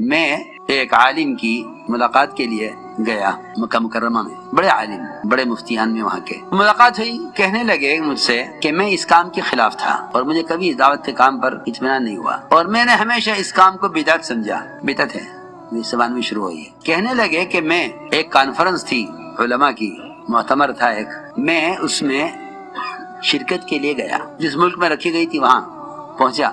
میں ایک عالم کی ملاقات کے لیے گیا مکہ مکرمہ میں، بڑے عالم، بڑے مفتیان میں وہاں کے ملاقات ہوئی۔ کہنے لگے مجھ سے کہ میں اس کام کے خلاف تھا اور مجھے کبھی اس دعوت کے کام پر اطمینان نہیں ہوا، اور میں نے ہمیشہ اس کام کو بدعت سمجھا۔ بدعت ہے، اس زبان میں شروع ہوئی ہے۔ کہنے لگے کہ میں ایک کانفرنس تھی علماء کی، معتمر تھا ایک، میں اس میں شرکت کے لیے گیا، جس ملک میں رکھی گئی تھی وہاں پہنچا۔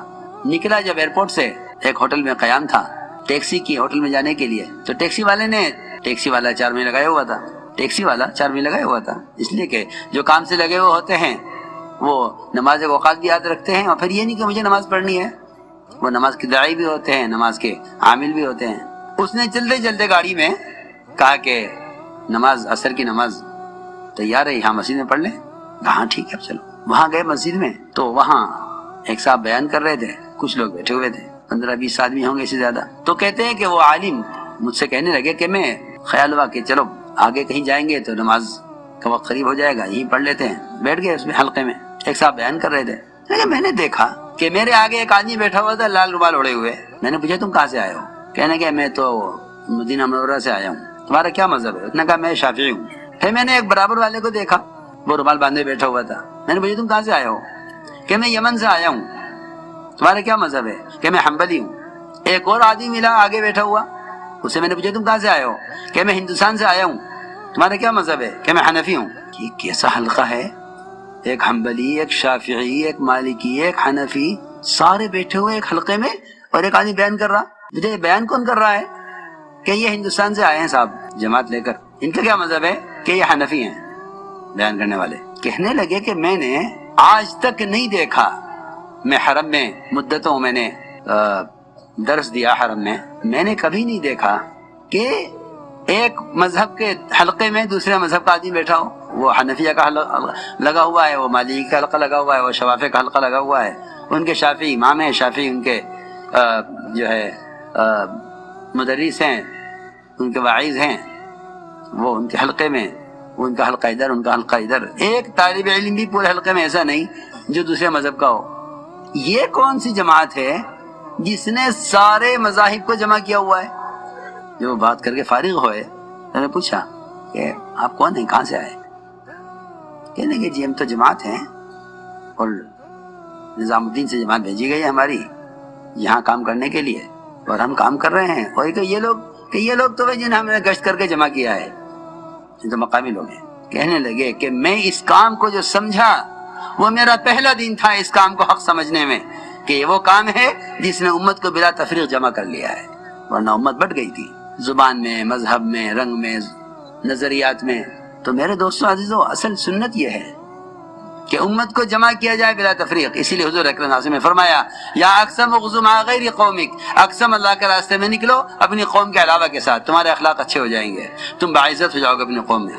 نکلا جب ایئرپورٹ سے، ایک ہوٹل میں قیام تھا ٹیکسی کی ہوٹل میں جانے کے لیے، تو ٹیکسی والا 4 مہینے لگایا ہوا تھا، ٹیکسی والا 4 مہینے لگایا ہوا تھا، اس لیے کہ جو کام سے لگے ہوئے ہوتے ہیں وہ نماز اوقات بھی یاد رکھتے ہیں، اور پھر یہ نہیں کہ مجھے نماز پڑھنی ہے، وہ نماز کے داعی بھی ہوتے ہیں، نماز کے عامل بھی ہوتے ہیں۔ اس نے چلتے چلتے گاڑی میں کہا کہ نماز عصر کی نماز تیار ہے، یہاں مسجد میں پڑھ لیں۔ کہاں ٹھیک ہے چلو۔ وہاں گئے مسجد میں، تو وہاں ایک صاحب بیان کر رہے تھے، کچھ لوگ بیٹھے ہوئے تھے، 15-20 آدمی ہوں گے اس سے زیادہ۔ تو کہتے ہیں کہ وہ عالم مجھ سے کہنے لگے کہ میں خیال ہوا کہ چلو آگے کہیں جائیں گے تو نماز کا وقت قریب ہو جائے گا، یہیں پڑھ لیتے ہیں۔ بیٹھ گئے اس میں حلقے میں، ایک صاحب بیان کر رہے تھے، لیکن میں نے دیکھا کہ میرے آگے ایک آدمی بیٹھا ہوا تھا لال رومال اوڑے ہوئے۔ میں نے پوچھا تم کہاں سے آئے ہو؟ کہنے کہ میں تو مدینہ منورہ سے آیا ہوں۔ تمہارا کیا مذہب ہے؟ اس نے کہا میں شافعی ہوں۔ پھر میں نے ایک برابر والے کو دیکھا، وہ رومال باندھے بیٹھا ہوا تھا۔ میں نے پوچھا تم کہاں سے آئے ہو؟ کہ میں یمن سے آیا ہوں۔ تمہارا کیا مذہب ہے؟ کہ میں حنبلی ہوں۔ ایک اور آدمی ملا آگے بیٹھا ہوا، اس سے میں نے پوچھا تم کہاں سے آئے ہو؟ کہ میں ہندوستان سے آیا ہوں۔ تمہارا کیا مذہب ہے؟ کہ میں حنفی ہوں۔ یہ کیسا حلقہ ہے؟ ایک حنبلی، ایک شافعی، ایک مالکی، ایک حنفی، سارے بیٹھے ہوئے ایک حلقے میں، اور ایک آدمی بیان کر رہا۔ مجھے بیان کون کر رہا ہے؟ کہ یہ ہندوستان سے آئے ہیں صاحب جماعت لے کر، ان کا کیا مذہب ہے؟ کہ یہ حنفی ہیں بیان کرنے والے۔ کہنے لگے کہ میں نے آج تک نہیں دیکھا، میں حرم میں مدتوں میں نے درس دیا حرم میں نے کبھی نہیں دیکھا کہ ایک مذہب کے حلقے میں دوسرے مذہب کا آدمی بیٹھا ہو۔ وہ حنفیہ کا حلقہ لگا ہوا ہے، وہ مالکی کا حلقہ لگا ہوا ہے، وہ شوافی کا حلقہ لگا ہوا ہے، ان کے شافعی امام ہیں، شافعی ان کے جو ہے مدرس ہیں، ان کے واعظ ہیں، وہ ان کے حلقے میں، ان کا حلقہ ادھر، ان کا حلقہ ادھر۔ ایک طالب علم بھی پورے حلقے میں ایسا نہیں جو دوسرے مذہب کا ہو۔ یہ کون سی جماعت ہے جس نے سارے مذاہب کو جمع کیا ہوا ہے؟ جو بات کر کے فارغ ہوئے، میں نے پوچھا کہ آپ کون ہیں، کہاں سے آئے؟ کہنے کہ جی ہم تو جماعت ہیں، اور نظام الدین سے جماعت بھیجی گئی ہے ہماری یہاں کام کرنے کے لیے، اور ہم کام کر رہے ہیں۔ اور کہ یہ لوگ تو جنہیں ہم نے گشت کر کے جمع کیا ہے، یہ تو مقامی لوگ ہیں۔ کہنے لگے کہ میں اس کام کو جو سمجھا وہ میرا پہلا دن تھا اس کام کو حق سمجھنے میں، کہ یہ وہ کام ہے جس نے امت کو بلا تفریق جمع کر لیا ہے، ورنہ امت بٹ گئی تھی زبان میں، مذہب میں، رنگ میں، نظریات میں۔ تو میرے دوستوں عزیزوں، اصل سنت یہ ہے کہ امت کو جمع کیا جائے بلا تفریق۔ اسی لیے حضور اکرم صلی اللہ علیہ وسلم نے فرمایا یا اقسم اغزو مع غیر قومک، اقسم اللہ کے راستے میں نکلو اپنی قوم کے علاوہ کے ساتھ، تمہارے اخلاق اچھے ہو جائیں گے، تم باعزت ہو جاؤ گے اپنی قوم میں۔